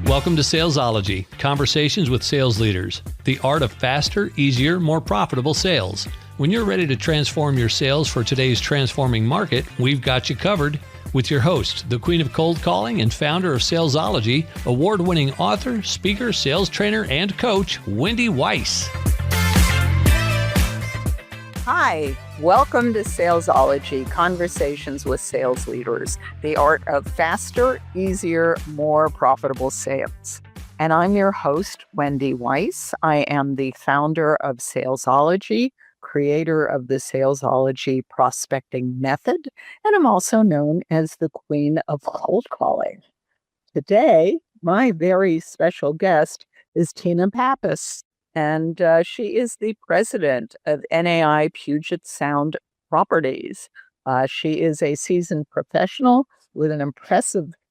Welcome to Salesology, conversations with sales leaders, the art of faster, easier, more profitable sales. When you're ready to transform your sales for today's transforming market, we've got you covered with your host, the queen of cold calling and founder of Salesology, award-winning author, speaker, sales trainer, and coach, Wendy Weiss. Hi, welcome to Salesology, conversations with sales leaders, the art of faster, easier, more profitable sales. And I'm your host, Wendy Weiss. I am the founder of Salesology, creator of the Salesology prospecting method, and I'm also known as the queen of cold calling. Today, my very special guest is Tina Pappas. And she is the president of NAI Puget Sound Properties. She is a seasoned professional with a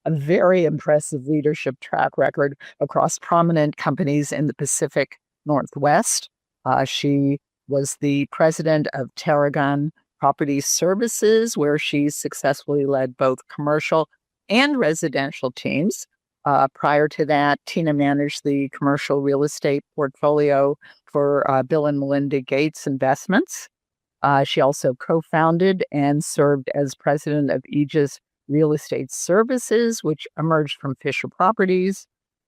very impressive leadership track record across prominent companies in the Pacific Northwest. She was the president of Tarragon Property Services, where she successfully led both commercial and residential teams. Prior to that, Tina managed the commercial real estate portfolio for Bill and Melinda Gates Investments. She also co-founded and served as president of Egis Real Estate Services, which emerged from Fisher Properties.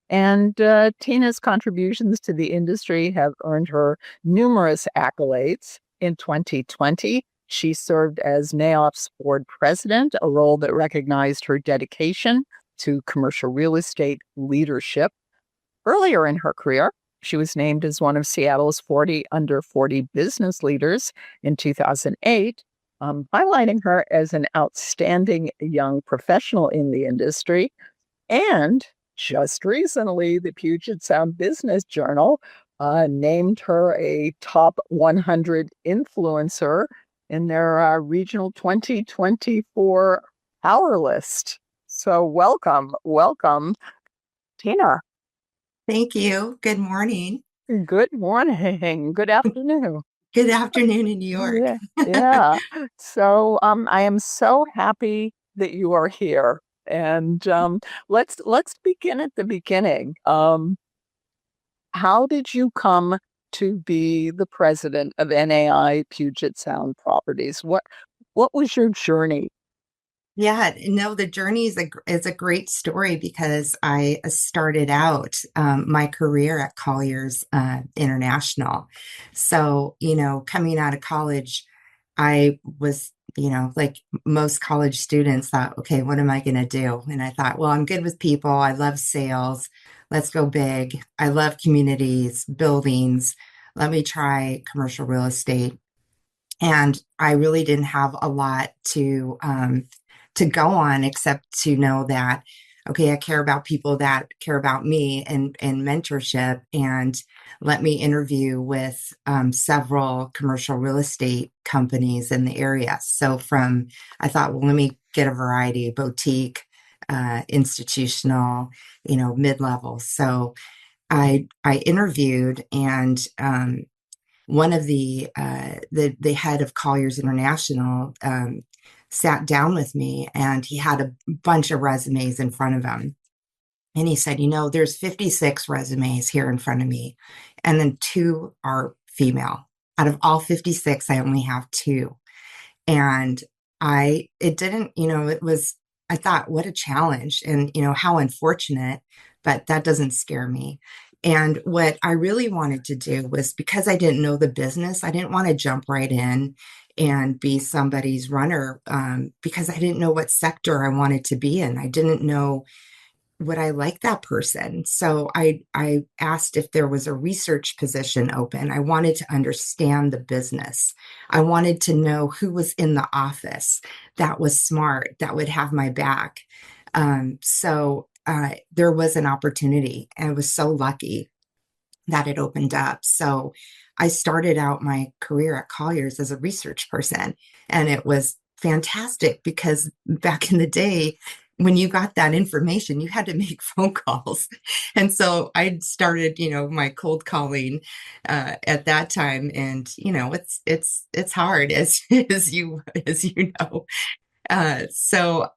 And Tina's contributions to the industry have earned her numerous accolades. In 2020, she served as NAIOP's board president, a role that recognized her dedication to commercial real estate leadership. Earlier in her career, she was named as one of Seattle's 40 under 40 business leaders in 2008, highlighting her as an outstanding young professional in the industry. And just recently, the Puget Sound Business Journal named her a top 100 influencer in their regional 2024 power list. So welcome, Tina. Thank you. Good morning. Good morning. Good afternoon. Good afternoon in New York. Yeah. So I am so happy that you are here. And let's begin at the beginning. How did you come to be the president of NAI Puget Sound Properties? What was your journey? Yeah, no, the journey is a great story because I started out my career at Colliers International. So, coming out of college, I was, like most college students thought, okay, what am I going to do? And I thought, well, I'm good with people. I love sales. Let's go big. I love communities, buildings. Let me try commercial real estate. And I really didn't have a lot to go on except to know that, okay, I care about people that care about me and mentorship, and let me interview with several commercial real estate companies in the area. So I thought, well, let me get a variety, boutique, institutional, mid-level. So I interviewed, and one of the head of Colliers International sat down with me, and he had a bunch of resumes in front of him. And he said, there's 56 resumes here in front of me, and then 2 are female. Out of all 56, I only have 2. And I thought, what a challenge, and, how unfortunate, but that doesn't scare me. And what I really wanted to do was, because I didn't know the business, I didn't want to jump right in and be somebody's runner, because I didn't know what sector I wanted to be in. I didn't know, would I like that person? So I asked if there was a research position open. I wanted to understand the business. I wanted to know who was in the office that was smart, that would have my back. So there was an opportunity, and I was so lucky that it opened up. So I started out my career at Colliers as a research person, and it was fantastic because back in the day, when you got that information, you had to make phone calls. And so I started, my cold calling at that time. And, it's hard as you know. So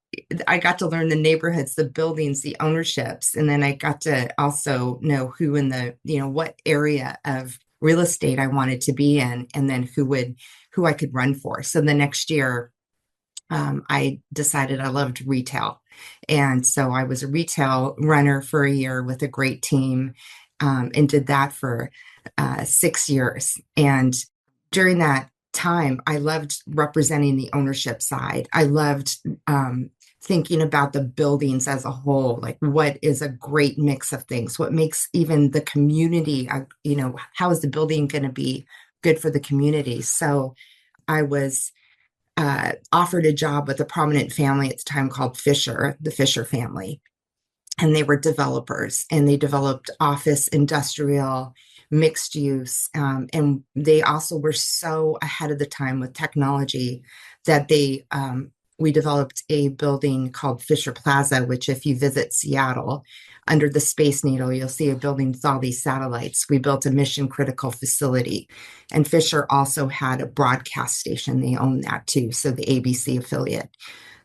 I got to learn the neighborhoods, the buildings, the ownerships, and then I got to also know who in the, what area of real estate I wanted to be in, and then who I could run for. So the next year, I decided I loved retail. And so I was a retail runner for a year with a great team, and did that for 6 years. And during that time, I loved representing the ownership side. I loved thinking about the buildings as a whole, like what is a great mix of things, what makes even the community, how is the building going to be good for the community? So I was offered a job with a prominent family at the time called Fisher, the Fisher family. And they were developers, and they developed office, industrial, mixed use. And they also were so ahead of the time with technology that we developed a building called Fisher Plaza, which if you visit Seattle, under the Space Needle, you'll see a building with all these satellites. We built a mission critical facility. And Fisher also had a broadcast station. They owned that too. So the ABC affiliate.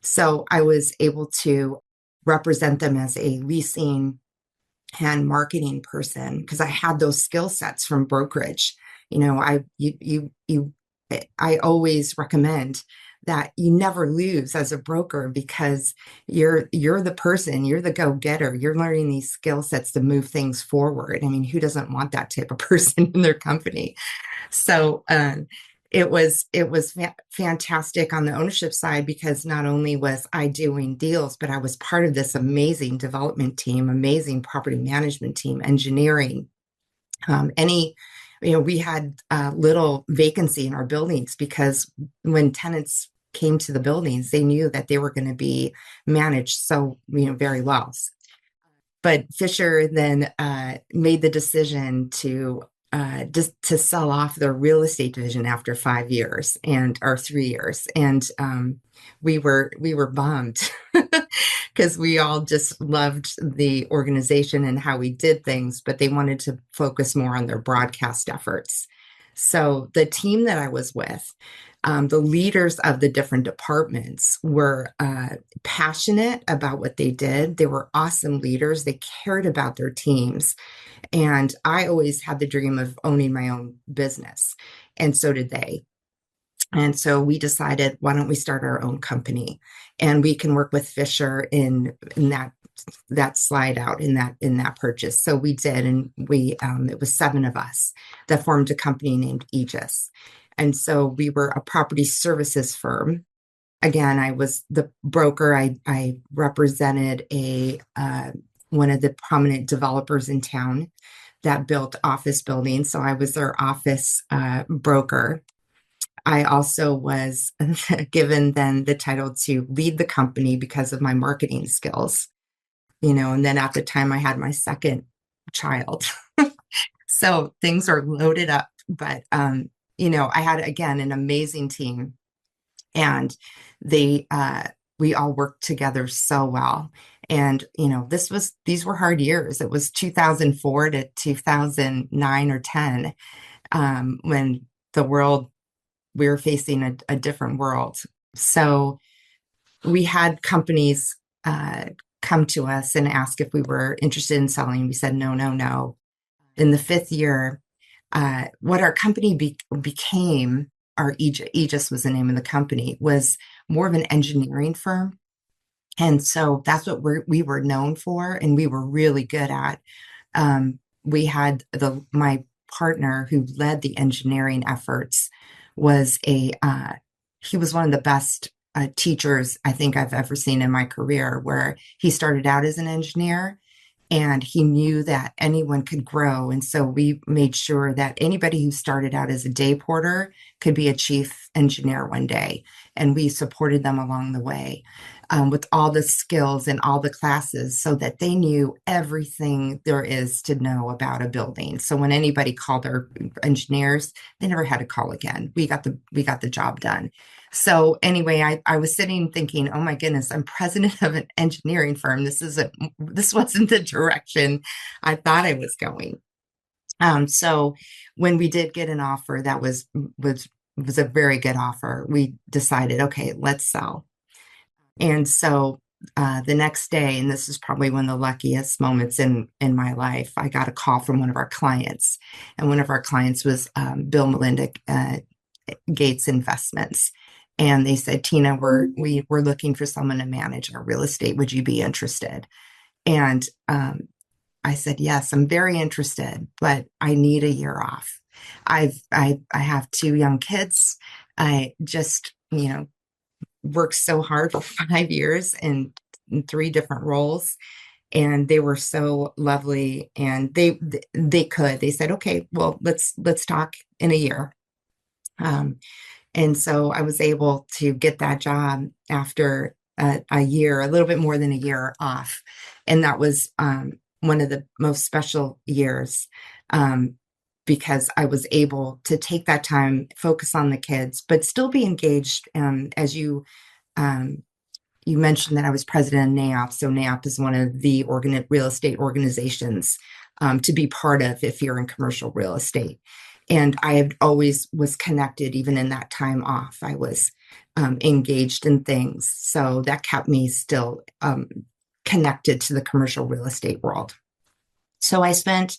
So I was able to represent them as a leasing and marketing person because I had those skill sets from brokerage. I always recommend that you never lose as a broker because you're the person, you're the go-getter, you're learning these skill sets to move things forward. I mean, who doesn't want that type of person in their company? So it was fantastic on the ownership side because not only was I doing deals, but I was part of this amazing development team, amazing property management team, engineering. We had little vacancy in our buildings because when tenants came to the buildings, they knew that they were going to be managed so very well. But Fisher then made the decision to just to sell off their real estate division after 5 years or 3 years, and we were bummed because we all just loved the organization and how we did things, but they wanted to focus more on their broadcast efforts. So the team that I was with, the leaders of the different departments were passionate about what they did. They were awesome leaders. They cared about their teams. And I always had the dream of owning my own business. And so did they. And so we decided, why don't we start our own company? And we can work with Fisher in that slide out in that purchase. So we did, and it was 7 of us that formed a company named Egis. And so we were a property services firm. Again, I was the broker. I represented one of the prominent developers in town that built office buildings. So I was their office broker. I also was given then the title to lead the company because of my marketing skills, and then at the time I had my second child. So things are loaded up, but, I had, again, an amazing team, and we all worked together so well. And, these were hard years. It was 2004 to 2009 or 10, when we were facing a different world. So we had companies come to us and ask if we were interested in selling. We said, no, no, no. In the 5th year, what our company became, our Egis was the name of the company, was more of an engineering firm. And so that's what we were known for, and we were really good at. We had my partner who led the engineering efforts he was one of the best teachers I think I've ever seen in my career, where he started out as an engineer and he knew that anyone could grow. And so we made sure that anybody who started out as a day porter could be a chief engineer one day. And we supported them along the way with all the skills and all the classes so that they knew everything there is to know about a building. So when anybody called their engineers, they never had to call again. We got the job done. So anyway, I was sitting thinking, oh my goodness, I'm president of an engineering firm. This wasn't the direction I thought I was going. So when we did get an offer, that was a very good offer. We decided, okay, let's sell. And so the next day, and this is probably one of the luckiest moments in my life, I got a call from one of our clients, and one of our clients was Bill Melinda Gates Investments, and they said, "Tina, we're looking for someone to manage our real estate. Would you be interested?" And I said, "Yes, I'm very interested, but I need a year off. I have two young kids. I just worked so hard for 5 years in three different roles, and they were so lovely, and they said, okay, well, let's talk in a year." And so I was able to get that job after a year, a little bit more than a year off. And that was one of the most special years, because I was able to take that time, focus on the kids, but still be engaged. As um, you mentioned that I was president of NAIOP. So NAIOP is one of the real estate organizations to be part of if you're in commercial real estate. And I had always was connected, even in that time off. I was engaged in things. So that kept me still connected to the commercial real estate world. So I spent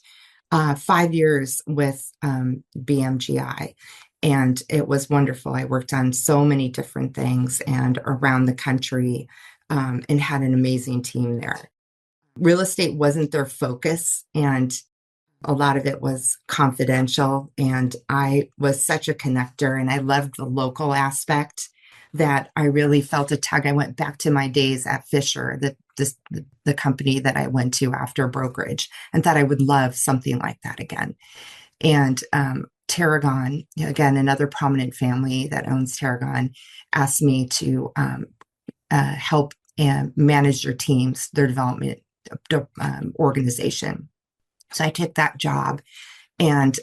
5 years with BMGI, and it was wonderful. I worked on so many different things and around the country, and had an amazing team there. Real estate wasn't their focus, and a lot of it was confidential. And I was such a connector, and I loved the local aspect that I really felt a tug. I went back to my days at Fisher, the company that I went to after brokerage, and thought I would love something like that again. And Tarragon, again, another prominent family that owns Tarragon, asked me to help and manage their teams, their development organization. So I took that job. And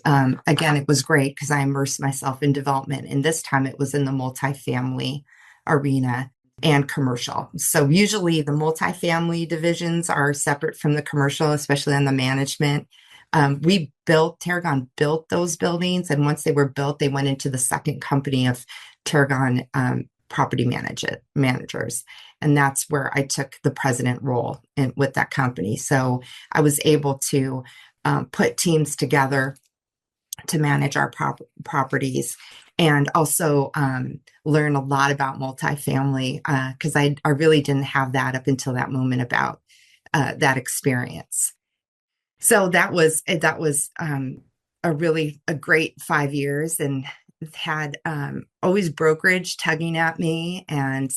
again, it was great because I immersed myself in development. And this time it was in the multifamily arena and commercial. So usually the multifamily divisions are separate from the commercial, especially on the management. Tarragon built those buildings. And once they were built, they went into the second company of Tarragon property managers. And that's where I took the president role with that company. So I was able to put teams together to manage our properties, and also learn a lot about multifamily, because I really didn't have that up until that moment about that experience. So that was a great 5 years, and had always brokerage tugging at me. And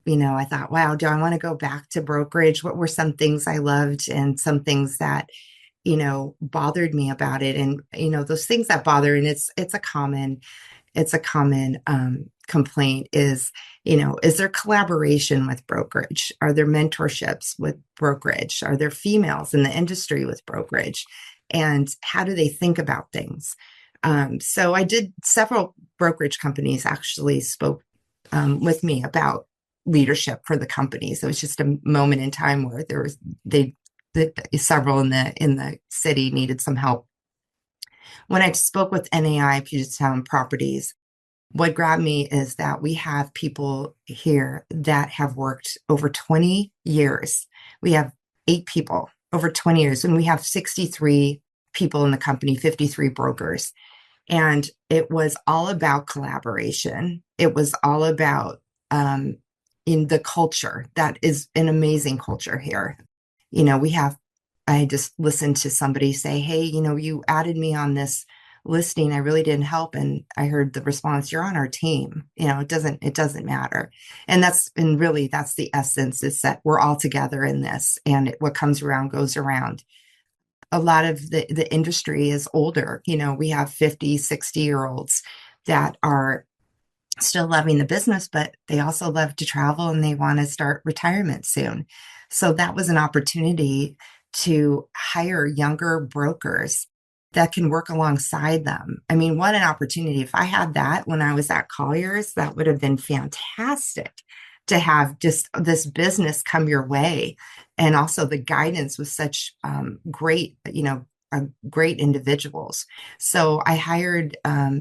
I thought, wow, do I want to go back to brokerage? What were some things I loved and some things that bothered me about it? And those things that bother, and it's a common complaint, is is there collaboration with brokerage? Are there mentorships with brokerage? Are there females in the industry with brokerage? And how do they think about things? So I did several brokerage companies actually spoke with me about leadership for the companies. It was just a moment in time where several in the city needed some help. When I spoke with NAI Puget Sound Properties, what grabbed me is that we have people here that have worked over 20 years. We have 8 people over 20 years, and we have 63 people in the company, 53 brokers. And it was all about collaboration. It was all about in the culture. That is an amazing culture here. I just listened to somebody say, hey, you added me on this listing. I really didn't help. And I heard the response, you're on our team. It doesn't matter. And that's the essence, is that we're all together in this, and what comes around goes around. A lot of the industry is older. We have 50, 60-year-olds that are still loving the business, but they also love to travel, and they want to start retirement soon. So that was an opportunity to hire younger brokers that can work alongside them. I mean, what an opportunity. If I had that when I was at Colliers, that would have been fantastic, to have just this business come your way. And also the guidance was such great individuals. So I hired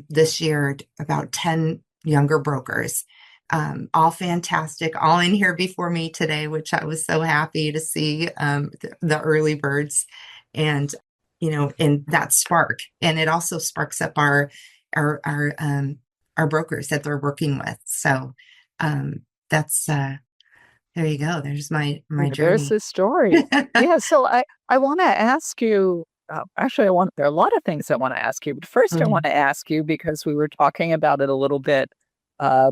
this year about 10 younger brokers all fantastic, all in here before me today, which I was so happy to see, the early birds, and and that spark, and it also sparks up our our um, our brokers that they're working with. So that's there you go. There's my There's journey. the story. Yeah, so I want to ask you. Actually, there are a lot of things I want to ask you, but first I want Mhm. to ask you because we were talking about it a little bit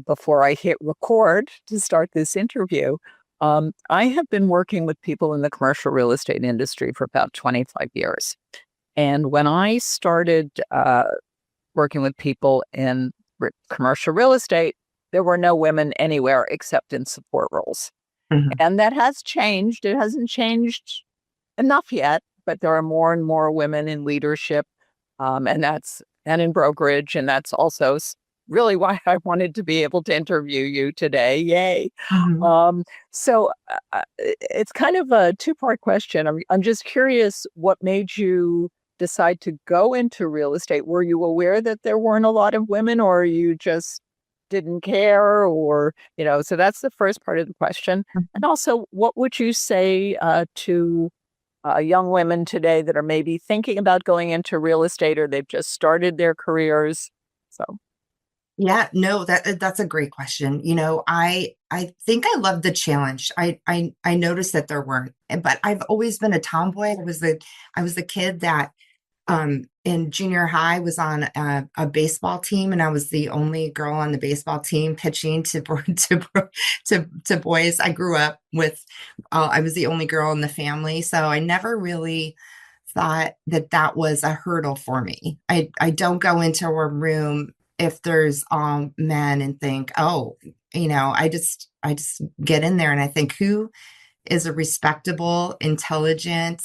before I hit record to start this interview. I have been working with people in the commercial real estate industry for about 25 years. And when I started working with people in commercial real estate, there were no women anywhere except in support roles. Mhm. And that has changed. It hasn't changed enough yet, but there are more and more women in leadership, and in brokerage, and that's also really why I wanted to be able to interview you today. Yay! Mhm. It's kind of a two-part question. I'm just curious, what made you decide to go into real estate? Were you aware that there weren't a lot of women, or you just didn't care, or So that's the first part of the question. And also, what would you say to young women today that are maybe thinking about going into real estate, or they've just started their careers? So, Yeah, no, that's a great question. I think I love the challenge. I noticed that there weren't, but I've always been a tomboy. I was the kid that in junior high was on a baseball team, and I was the only girl on the baseball team pitching to boys. I grew up with I was the only girl in the family, so I never really thought that that was a hurdle for me. I don't go into a room if there's men and think, oh, I just get in there and I think, who is a respectable, intelligent,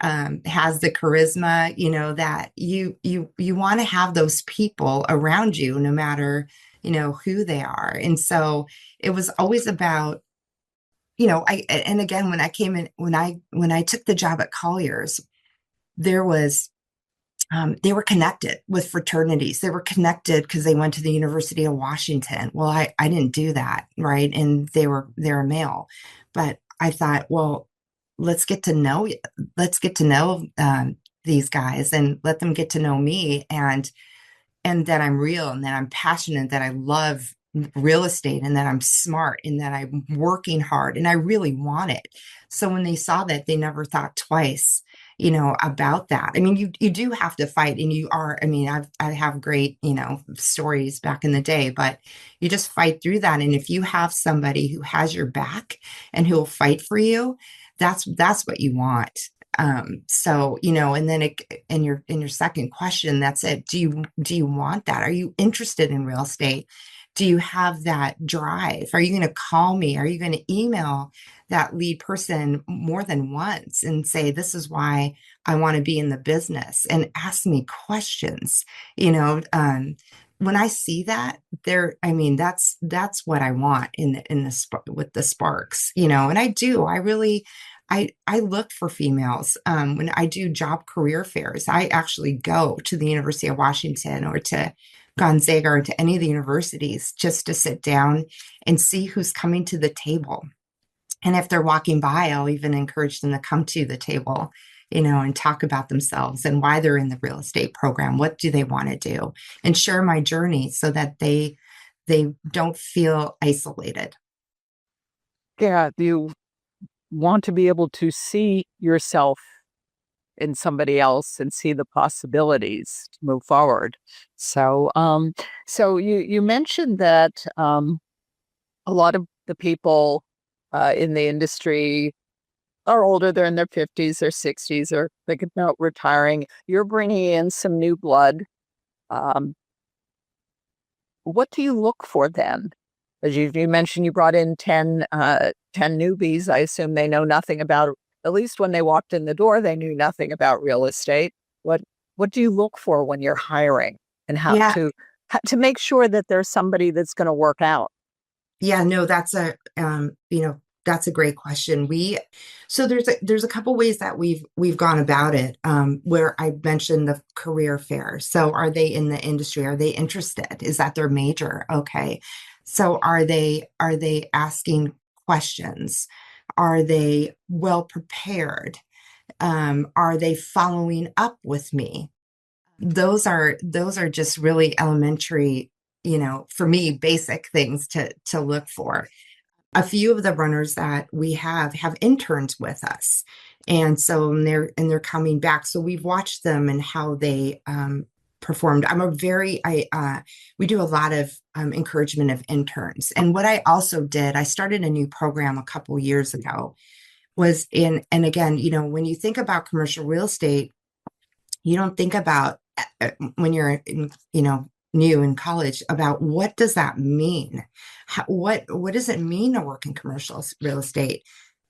has the charisma, that you want to have those people around you, no matter who they are. And so it was always about, and again, when I came in, when I took the job at Colliers, there was they were connected with fraternities. They were connected because they went to the University of Washington. Well, I didn't do that, right? And they're male, but I thought, well, let's get to know these guys and let them get to know me, and that I'm real, and that I'm passionate, that I love real estate, and that I'm smart, and that I'm working hard, and I really want it. So when they saw that, they never thought twice, about that. I mean, you do have to fight, and you are. I mean, I have great, stories back in the day, but you just fight through that. And if you have somebody who has your back and who will fight for you, that's what you want. So, and then in your second question, that's it. Do you want that? Are you interested in real estate? Do you have that drive? Are you going to call me? Are you going to email that lead person more than once and say, this is why I want to be in the business, and ask me questions? When I see that there, I mean, that's what I want with the sparks, and I really, I look for females. When I do job career fairs, I actually go to the University of Washington or to Gonzaga or to any of the universities just to sit down and see who's coming to the table. And if they're walking by, I'll even encourage them to come to the table, and talk about themselves and why they're in the real estate program. What do they want to do? And share my journey so that they don't feel isolated. yeah, you want to be able to see yourself in somebody else and see the possibilities to move forward. So you mentioned that a lot of the people in the industry are older. They're in their 50s, their 60s, or thinking about retiring. You're bringing in some new blood. Um, what do you look for then? As you mentioned, you brought in 10 newbies. I assume they know nothing about, at least when they walked in the door, they knew nothing about real estate. What what do you look for when you're hiring, and Yeah, to make sure that there's somebody that's going to work out? yeah, no, that's a great question. So there's a couple ways that we've gone about it. Where I mentioned the career fair. So are they in the industry? Are they interested? Is that their major? Okay. So are they asking questions? Are they well prepared? Are they following up with me? Those are just really elementary, for me, basic things to look for. A few of the runners that we have interns with us, and so they're coming back, so we've watched them and how they performed. We do a lot of encouragement of interns. And what I also did, I started a new program a couple years ago, and again, when you think about commercial real estate, you don't think about when you're new in college, about what does that mean? What does it mean to work in commercial real estate?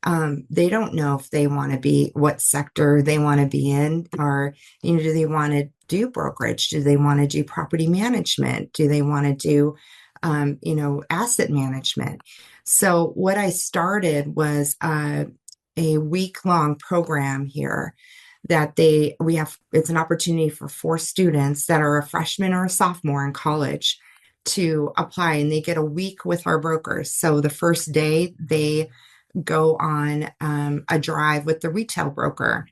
They don't know if they want to be, what sector they want to be in, or do they want to do brokerage? Do they want to do property management? Do they want to do asset management? So what I started was a week-long program here that it's an opportunity for 4 students that are a freshman or a sophomore in college to apply, and they get a week with our brokers. So the first day they go on a drive with the retail broker.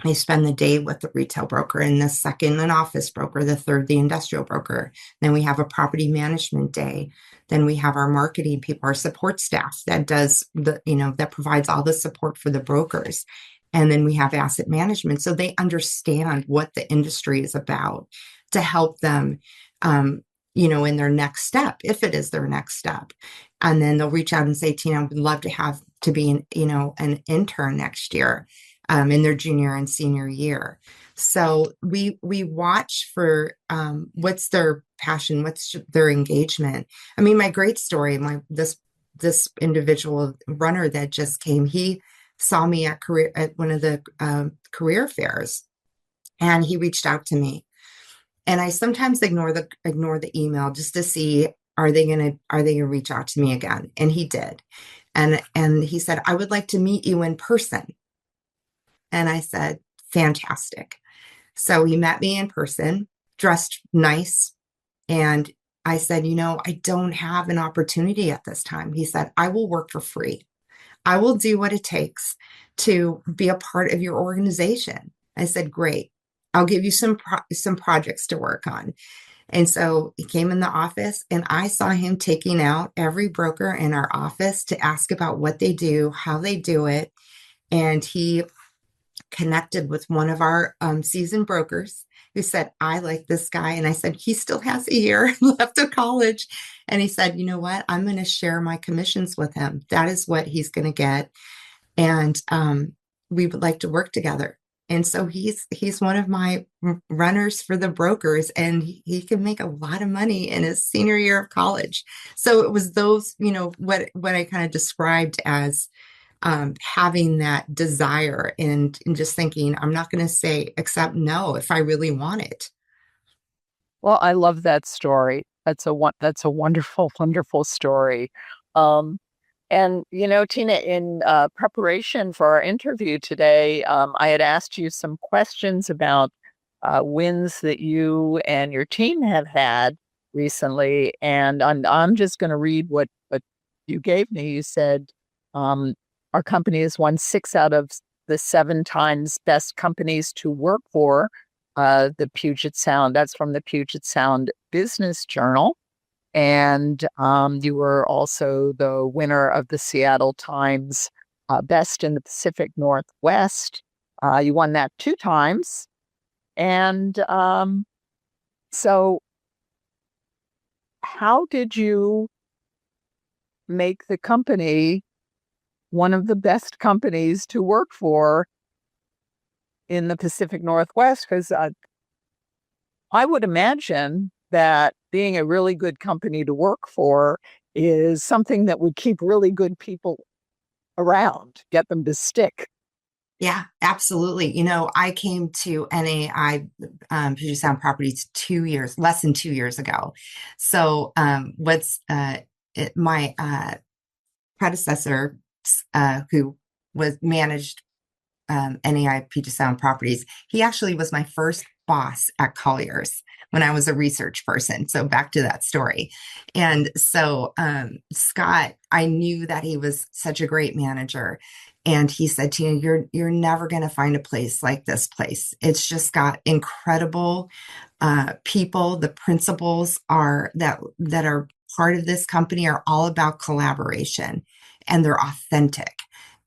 They spend the day with the retail broker, and the second an office broker, the third the industrial broker. Then we have a property management day. Then we have our marketing people, our support staff that does that provides all the support for the brokers. And then we have asset management. So they understand what the industry is about to help them, in their next step, if it is their next step. And then they'll reach out and say, Tina, I would love to have to be an intern next year, in their junior and senior year. So we watch for what's their passion, what's their engagement. I mean, my great story, this individual runner that just came, he saw me at one of the career fairs, and he reached out to me. And I sometimes ignore the email just to see, are they gonna reach out to me again? And he did. And he said, I would like to meet you in person. And I said, fantastic. So he met me in person, dressed nice. And I said, I don't have an opportunity at this time. He said, I will work for free. I will do what it takes to be a part of your organization. I said, great. I'll give you some projects to work on. And so he came in the office, and I saw him taking out every broker in our office to ask about what they do, how they do it. And he connected with one of our seasoned brokers who said, I like this guy. And I said, he still has a year left of college. And he said, you know what? I'm going to share my commissions with him. That is what he's going to get. And we would like to work together. And so he's one of my runners for the brokers, and he can make a lot of money in his senior year of college. So it was those, what I kind of described as having that desire and just thinking, I'm not going to say except no if I really want it. Well, I love that story. That's a wonderful, wonderful story. And, Tina, in preparation for our interview today, I had asked you some questions about wins that you and your team have had recently. And I'm just going to read what you gave me. You said, our company has won 6 out of the 7 times best companies to work for, the Puget Sound. That's from the Puget Sound Business Journal. And you were also the winner of the Seattle Times Best in the Pacific Northwest. You won that 2 times. And so how did you make the company one of the best companies to work for in the Pacific Northwest? Because I would imagine that being a really good company to work for is something that would keep really good people around, get them to stick. Yeah, absolutely. I came to NAI, Puget Sound Properties less than 2 years ago. So my predecessor, who managed NAI Puget Sound Properties, he actually was my first boss at Colliers when I was a research person. So back to that story. And so Scott, I knew that he was such a great manager. And he said to me, you're never going to find a place like this place. It's just got incredible people. The principles are that are part of this company are all about collaboration, and they're authentic.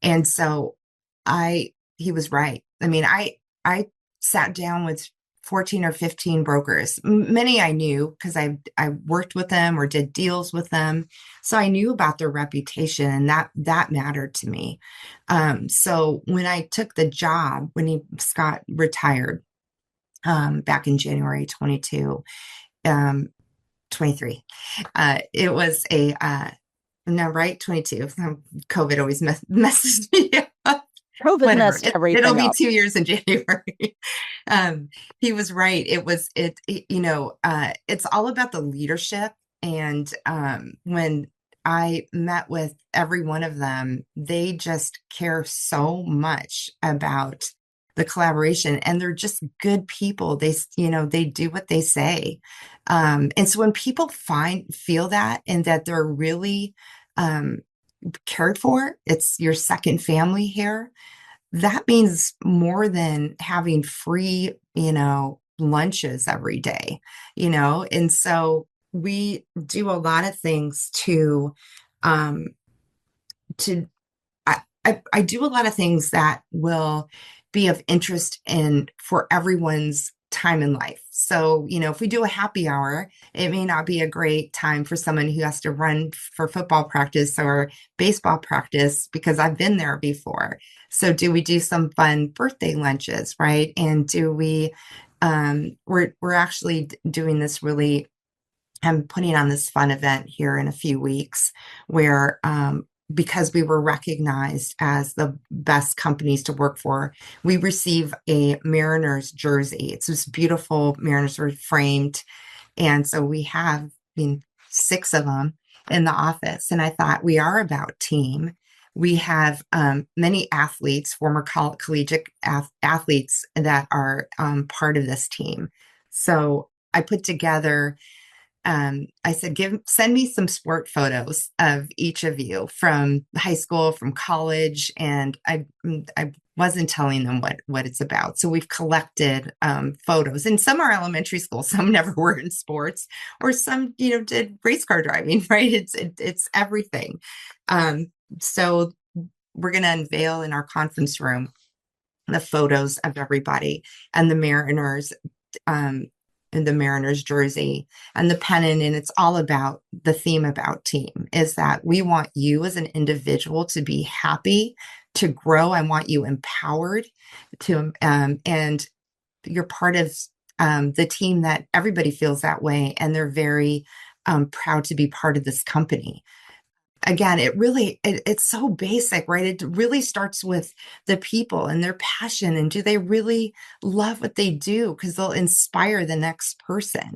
And so he was right. I mean, I sat down with 14 or 15 brokers. Many I knew because I worked with them or did deals with them. So I knew about their reputation, and that mattered to me. So when I took the job, when Scott retired back in January 23, it was no, right? 22. COVID always messes me up. COVID Whatever. messed It'll everything be up. 2 years in January. He was right. It's all about the leadership. And when I met with every one of them, they just care so much about the collaboration, and they're just good people. They do what they say. And so when people feel that, and that they're really cared for, it's your second family here. That means more than having free, lunches every day, and so we do a lot of things um, to, I do a lot of things that will be of interest for everyone's time in life. So, if we do a happy hour, it may not be a great time for someone who has to run for football practice or baseball practice, because I've been there before. So do we do some fun birthday lunches, right? And we're actually doing this really, I'm putting on this fun event here in a few weeks where, because we were recognized as the best companies to work for, we receive a Mariners jersey. It's this beautiful Mariners were framed. And so we have, 6 of them in the office. And I thought, we are about team. We have many athletes, former collegiate athletes that are part of this team. So I put together, I said, send me some sport photos of each of you from high school, from college. And I wasn't telling them what it's about. So we've collected photos, and some are elementary school, some never were in sports, or some, did race car driving, right? It's everything. So we're going to unveil in our conference room the photos of everybody, and the Mariners, in the Mariners jersey and the pennant. And it's all about the theme about team, is that we want you as an individual to be happy, to grow. I want you empowered and you're part of the team, that everybody feels that way. And they're very proud to be part of this company. Again, it's so basic, right? It really starts with the people and their passion, and do they really love what they do, because they'll inspire the next person.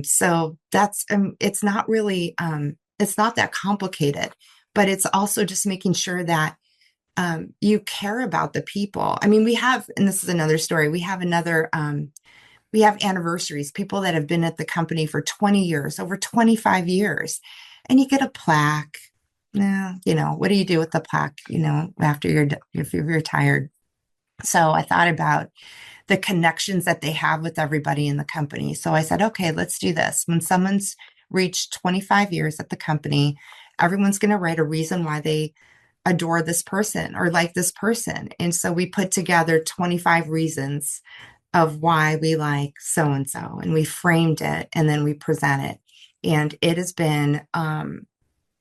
So that's it's not really it's not that complicated, but it's also just making sure that you care about the people. I mean, and this is another story, we have anniversaries, people that have been at the company for 20 years, over 25 years. And you get a plaque. Now, what do you do with the plaque, after if you're retired? So I thought about the connections that they have with everybody in the company. So I said, okay, let's do this. When someone's reached 25 years at the company, everyone's going to write a reason why they adore this person or like this person. And so we put together 25 reasons of why we like so-and-so, and we framed it, and then we present it. And it has been, I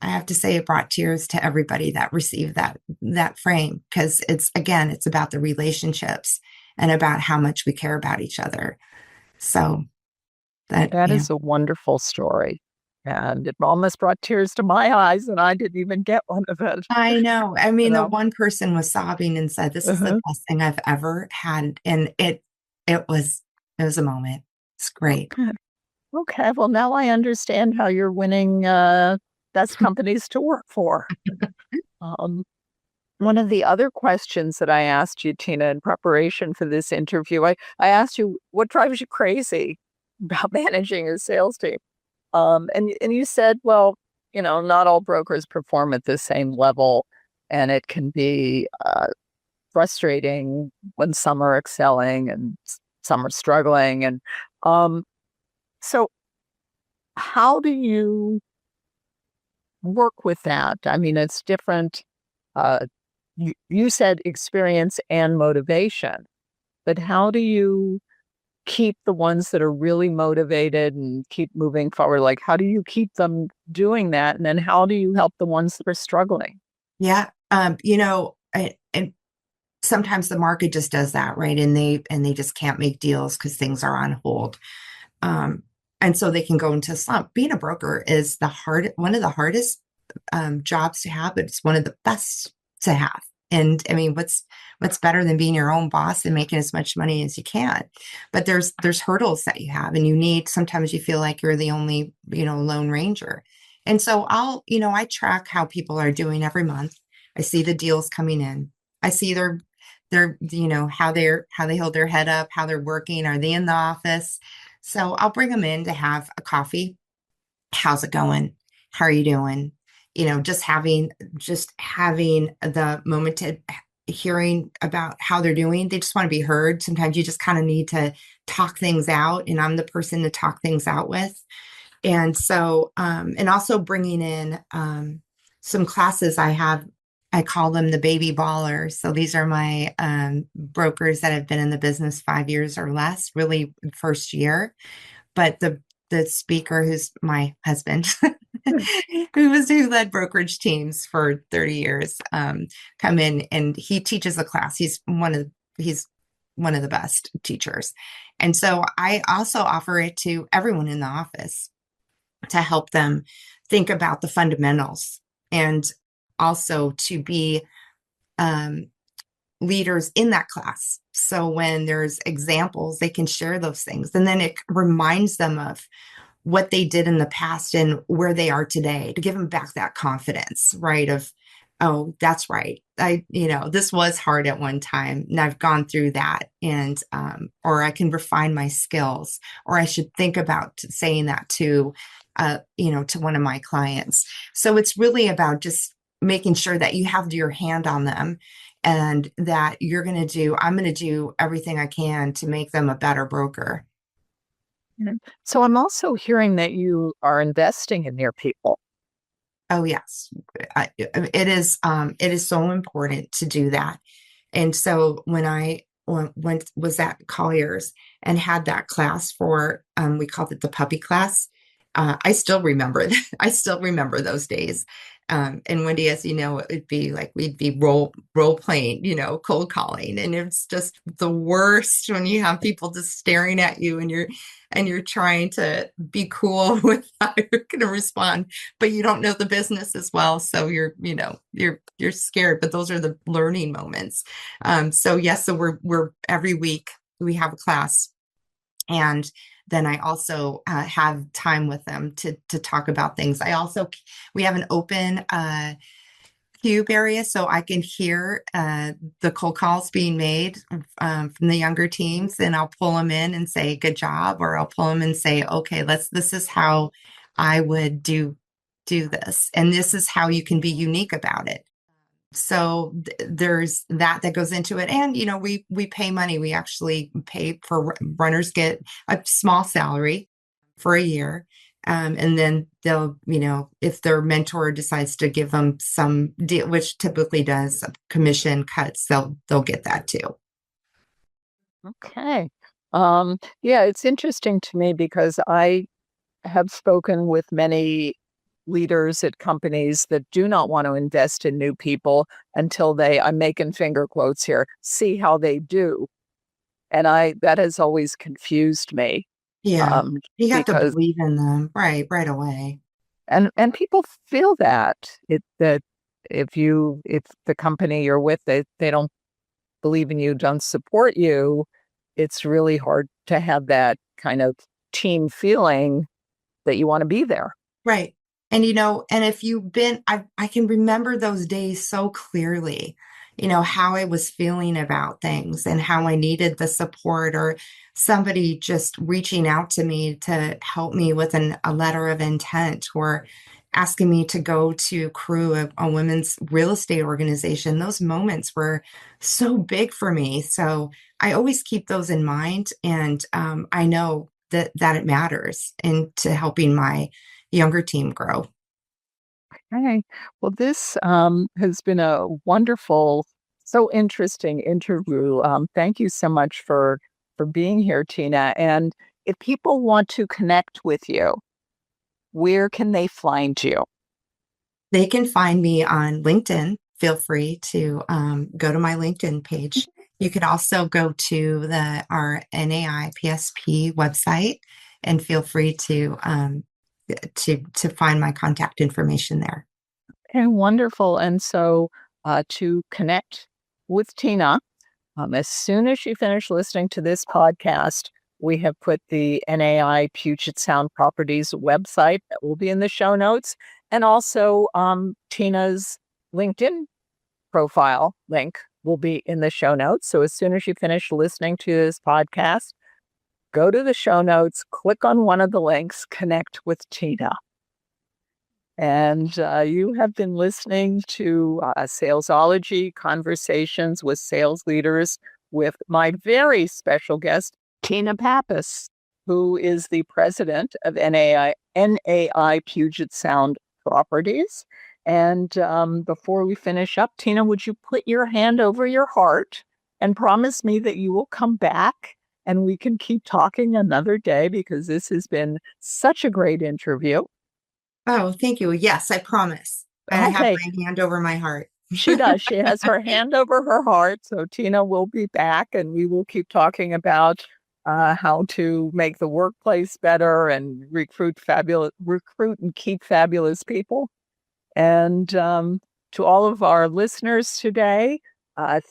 have to say, it brought tears to everybody that received that frame, because it's about the relationships and about how much we care about each other. So that is a wonderful story. And it almost brought tears to my eyes, and I didn't even get one of it. I know. I mean, the one person was sobbing and said, "This is the best thing I've ever had." And it was a moment. It's great. Okay, well, now I understand how you're winning best companies to work for. one of the other questions that I asked you, Tina, in preparation for this interview, I asked you, what drives you crazy about managing your sales team? And you said, well, not all brokers perform at the same level, and it can be frustrating when some are excelling and some are struggling. And so, how do you work with that? I mean, it's different. You said experience and motivation, but how do you keep the ones that are really motivated and keep moving forward? Like, how do you keep them doing that? And then how do you help the ones that are struggling? Yeah. And sometimes the market just does that, right? And they just can't make deals because things are on hold. Um, and so they can go into a slump. Being a broker is one of the hardest jobs to have, but it's one of the best to have. And I mean, what's better than being your own boss and making as much money as you can? But there's hurdles that you have, and sometimes you feel like you're the only, lone ranger. And so I track how people are doing every month. I see the deals coming in. I see their how they hold their head up, how they're working. Are they in the office? So I'll bring them in to have a coffee. How's it going? How are you doing? Just having the moment to hearing about how they're doing. They just want to be heard. Sometimes you just kind of need to talk things out, and I'm the person to talk things out with. And so, and also bringing in some classes I call them the baby ballers. So these are my brokers that have been in the business 5 years or less, really first year. But the speaker, who's my husband, who led brokerage teams for 30 years, come in, and he teaches a class. He's one of the best teachers. And so I also offer it to everyone in the office to help them think about the fundamentals, and also to be leaders in that class. So when there's examples, they can share those things. And then it reminds them of what they did in the past and where they are today, to give them back that confidence, right? Of, oh, that's right. This was hard at one time, and I've gone through that, and, or I can refine my skills, or I should think about saying that to one of my clients. So it's really about just making sure that you have your hand on them, and that I'm going to do everything I can to make them a better broker. Mhm. So I'm also hearing that you are investing in your people. Oh, yes. It is so important to do that. And so when I was at Collier's and had that class for, we called it the puppy class. I still remember I still remember those days. And Wendy, as you know, it would be like we'd be role playing, cold calling, and it's just the worst when you have people just staring at you, and you're trying to be cool with how you're going to respond, but you don't know the business as well, so you're scared. But those are the learning moments. So yes, so we're every week we have a class, and then I also have time with them to talk about things. We have an open cube area, so I can hear the cold calls being made from the younger teams, and I'll pull them in and say good job, or I'll pull them and say, okay, this is how I would do this, and this is how you can be unique about it. So there's that goes into it. And we pay money. We actually pay for runners, get a small salary for a year, and then they'll, if their mentor decides to give them some deal, which typically does commission cuts, they'll get that too. Okay. Yeah, it's interesting to me because I have spoken with many leaders at companies that do not want to invest in new people until I'm making finger quotes here, see how they do. And that has always confused me. Yeah, you have to Because, believe in them right away. and people feel that if the company you're with, they don't believe in you, don't support you, it's really hard to have that kind of team feeling that you want to be there. Right. And, and if you've been, I can remember those days so clearly, how I was feeling about things and how I needed the support, or somebody just reaching out to me to help me with a letter of intent, or asking me to go to crew a women's real estate organization. Those moments were so big for me. So I always keep those in mind. And I know that it matters into helping my younger team grow. Okay. Well, this has been a wonderful, so interesting interview. Thank you so much for being here, Tina. And if people want to connect with you, where can they find you? They can find me on LinkedIn. Feel free to go to my LinkedIn page. You could also go to our NAIPSP website and feel free to find my contact information there. Okay, wonderful. And so to connect with Tina, as soon as you finish listening to this podcast, we have put the NAI Puget Sound Properties website that will be in the show notes, and also Tina's LinkedIn profile link will be in the show notes. So as soon as you finish listening to this podcast, go to the show notes, click on one of the links, connect with Tina. And you have been listening to Salesology Conversations with Sales Leaders with my very special guest, Tina Pappas, who is the president of NAI Puget Sound Properties. And before we finish up, Tina, would you put your hand over your heart and promise me that you will come back and we can keep talking another day, because this has been such a great interview. Oh, thank you. Yes, I promise. And I have my hand over my heart. She does. She has her hand over her heart. So Tina will be back, and we will keep talking about how to make the workplace better and recruit and keep fabulous people. And to all of our listeners today,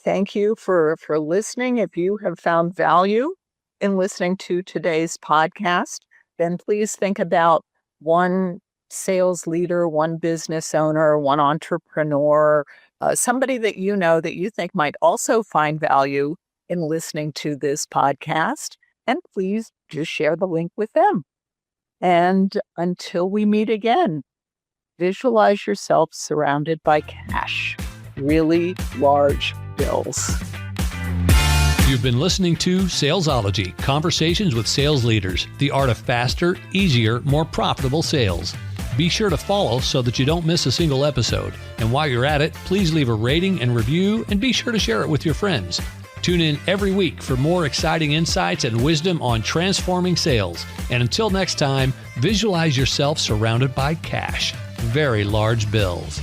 thank you for listening. If you have found value in listening to today's podcast, then please think about one sales leader, one business owner, one entrepreneur, somebody that you know that you think might also find value in listening to this podcast. And please just share the link with them. And until we meet again, visualize yourself surrounded by cash, really large bills. You've been listening to Salesology, Conversations with Sales Leaders, the art of faster, easier, more profitable sales. Be sure to follow so that you don't miss a single episode. And while you're at it, please leave a rating and review, and be sure to share it with your friends. Tune in every week for more exciting insights and wisdom on transforming sales. And until next time, visualize yourself surrounded by cash, very large bills.